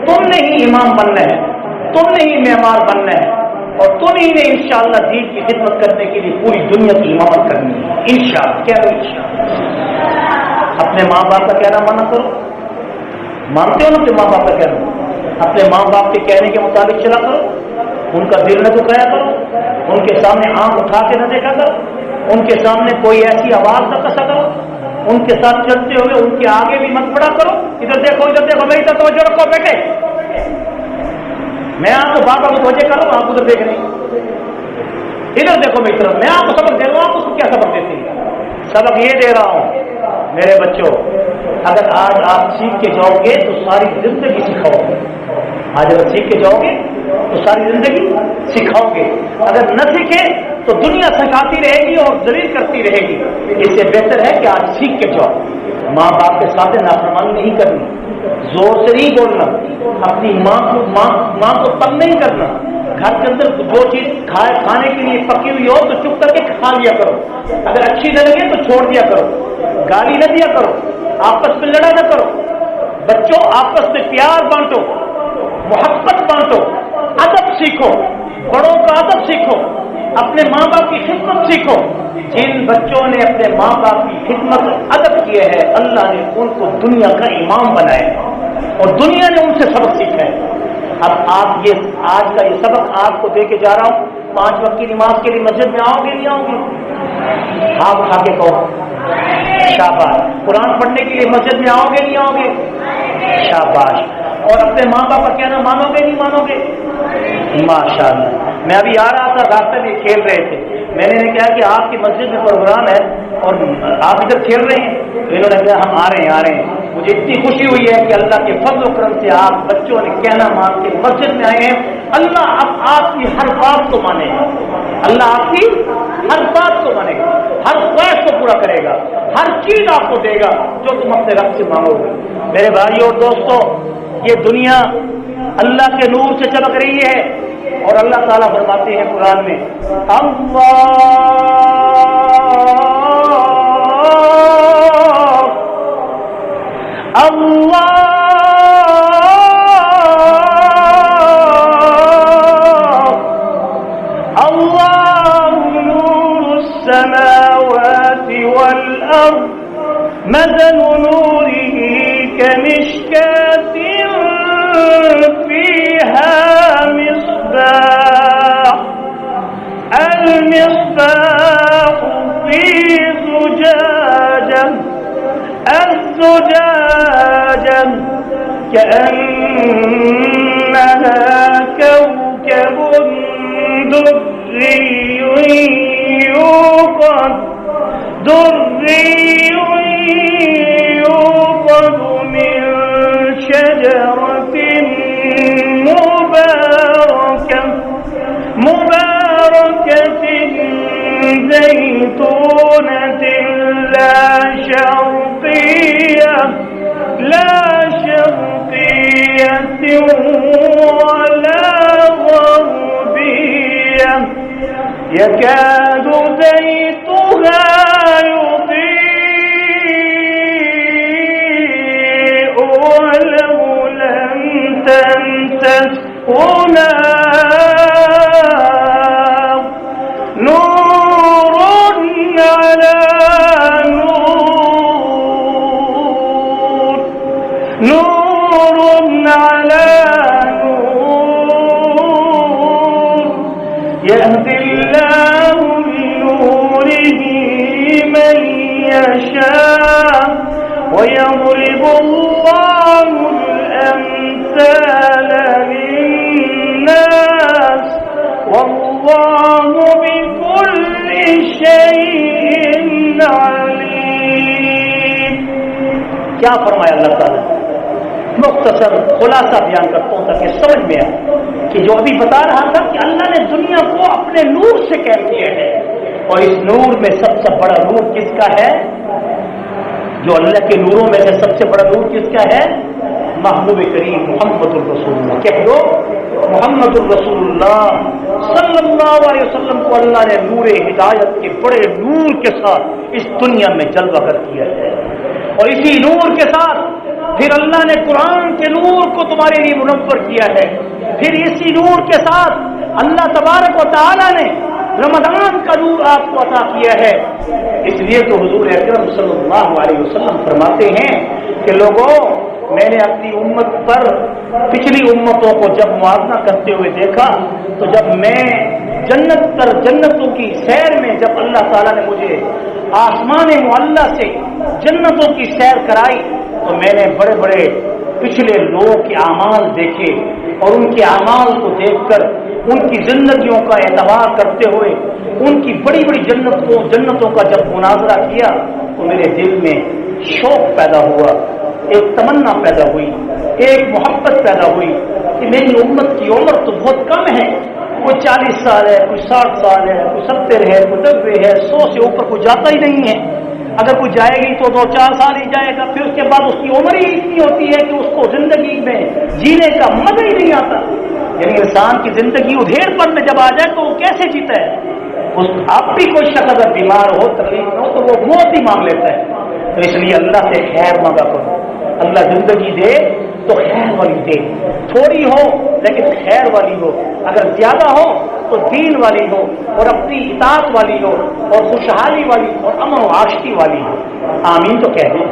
تم نے ہی امام بننا ہے، تم نے ہی معمار بننا ہے، اور تم ہی نے انشاءاللہ دین کی خدمت کرنے کے لیے پوری دنیا کی امامت کرنی ہے انشاءاللہ۔ کیا کرو انشاءاللہ؟ اپنے ماں باپ کا کہنا مانا کرو، مانتے ہو نا اپنے ماں باپ کا کہنا؟ اپنے ماں باپ کے کہنے کے مطابق چلا کرو، ان کا دل نہ دکھایا کرو، ان کے سامنے آنکھ اٹھا کے نہ دیکھا کرو، ان کے سامنے کوئی ایسی آواز نہ کسا کرو، ان کے ساتھ چلتے ہوئے ان کے آگے بھی مت پڑا کرو، ادھر دیکھو میری طرف توجہ رکھو بیٹے، میں آپ کو بار بار متوجہ کر رہا ہوں، آپ ادھر دیکھ رہے ہیں، ادھر دیکھو میری طرف، میں آپ کو سبق دے رہا ہوں، آپ کو کیا سبق دیتے ہیں؟ سبق یہ دے رہا ہوں میرے بچوں، اگر آج آپ سیکھ کے جاؤ گے تو ساری زندگی سکھاؤ گے، آج اگر سیکھ کے جاؤ گے تو ساری زندگی سکھاؤ گے، اگر نہ سیکھے تو دنیا سکھاتی رہے گی اور ذلیل کرتی رہے گی، اس سے بہتر ہے کہ آج سیکھ کے جاؤ۔ ماں باپ کے سامنے نافرمانی نہیں کرنی، زور سے نہیں بولنا، اپنی ماں کو تنگ نہیں کرنا، گھر کے اندر جو چیز کھانے کے لیے پکی ہوئی ہو تو چپ کر کے کھا لیا کرو، اگر اچھی نہ لگے تو چھوڑ دیا کرو، گالی نہ دیا کرو، آپس میں لڑا نہ کرو، بچوں آپس میں پیار بانٹو، محبت بانٹو، ادب سیکھو، بڑوں کا ادب سیکھو، اپنے ماں باپ کی خدمت سیکھو۔ جن بچوں نے اپنے ماں باپ کی خدمت ادب کیے ہے اللہ نے ان کو دنیا کا امام بنایا اور دنیا نے ان سے سبق سیکھا ہے۔ اب آپ یہ آج کا یہ سبق آپ کو دے کے جا رہا ہوں، 5 وقت کی نماز کے لیے مسجد میں آؤ گے نہیں آؤ گے؟ آپ اٹھا کے کہو شاباش۔ قرآن پڑھنے کے لیے مسجد میں آؤ گے نہیں آؤ گے؟ شاباش۔ اور اپنے ماں باپ کا کہنا مانو گے نہیں مانو گے؟ ماشاء اللہ۔ میں ابھی آ رہا تھا، راستے میں کھیل رہے تھے، میں نے کہا کہ آپ کی مسجد میں پروگرام ہے اور آپ ادھر کھیل رہے ہیں، تو انہوں نے کہا ہم آ رہے ہیں۔ مجھے اتنی خوشی ہوئی ہے کہ اللہ کے فضل و کرم سے آپ بچوں نے کہنا مان کے مسجد میں آئے ہیں۔ اللہ اب آپ کی ہر بات کو مانے گا، اللہ آپ کی ہر بات کو مانے گا، ہر خواہش کو پورا کرے گا، ہر چیز آپ کو دے گا جو تم اپنے رب سے مانگو گے۔ میرے بھائیوں اور دوستوں، یہ دنیا اللہ کے نور سے چمک رہی ہے اور اللہ تعالیٰ فرماتے ہیں قرآن میں اللہ نور السماوات والأرض مثل نوره كمشكاة فيها مصباح المصباح في زجاجة الزجاجة كأنها كوكب دري يوقد من شجرة مباركة زيتونة لا شرقية ولا غربية يكاد زيتها يضيء ولو لم تمسسه نار نور على نور يهدي الله لنوره من يشاء ويضرب الله الأمثال للناس والله بكل شيء عليم۔ کیا فرمایا اللہ تعالیٰ؟ مختصر خلاصہ بیان کرتا ہوں تاکہ سمجھ میں آئے کہ جو ابھی بتا رہا تھا کہ اللہ نے دنیا کو اپنے نور سے قائم کیا ہے، اور اس نور میں سب سے بڑا نور کس کا ہے؟ جو اللہ کے نوروں میں سے سب سے بڑا نور کس کا ہے؟ محبوب کریم محمد الرسول اللہ۔ کہہ دو محمد الرسول اللہ صلی اللہ علیہ وسلم کو اللہ نے نور ہدایت کے بڑے نور کے ساتھ اس دنیا میں جلوہ گر کیا ہے، اور اسی نور کے ساتھ پھر اللہ نے قرآن کے نور کو تمہارے لیے منور کیا ہے، پھر اسی نور کے ساتھ اللہ تبارک و تعالی نے رمضان کا نور آپ کو عطا کیا ہے۔ اس لیے تو حضور اکرم صلی اللہ علیہ وسلم فرماتے ہیں کہ لوگوں، میں نے اپنی امت پر پچھلی امتوں کو جب موازنہ کرتے ہوئے دیکھا تو جب میں جنت پر جنتوں کی سیر میں، جب اللہ تعالیٰ نے مجھے آسمان معلیٰ سے جنتوں کی سیر کرائی تو میں نے بڑے بڑے پچھلے لوگوں کے اعمال دیکھے، اور ان کے اعمال کو دیکھ کر ان کی زندگیوں کا اعتبار کرتے ہوئے ان کی بڑی بڑی جنتوں کا جب مناظرہ کیا تو میرے دل میں شوق پیدا ہوا، ایک تمنا پیدا ہوئی، ایک محبت پیدا ہوئی کہ میری امت کی عمر تو بہت کم ہے، کوئی 40 سال ہے، کوئی 60 سال ہے، کوئی 70 ہے، کوئی 90 ہے، 100 سے اوپر کوئی جاتا ہی نہیں ہے۔ اگر کوئی جائے گی تو 2-4 سال ہی جائے گا، پھر اس کے بعد اس کی عمر ہی اتنی ہوتی ہے کہ اس کو زندگی میں جینے کا مزہ ہی نہیں آتا۔ یعنی انسان کی زندگی ادھیڑ پر میں جب آ جائے تو وہ کیسے جیتا ہے؟ اب بھی کوئی شخص اگر بیمار ہو، تکلیف ہو تو وہ موت ہی مانگ لیتا ہے۔ تو اس لیے اللہ سے خیر مانگا کرو، اللہ زندگی دے تو خیر والی دے، تھوڑی ہو لیکن خیر والی ہو، اگر زیادہ ہو تو دین والی ہو، اور اپنی اطاعت والی ہو، اور خوشحالی والی اور امن و عاشقی والی ہو۔ آمین تو کہہ دیں۔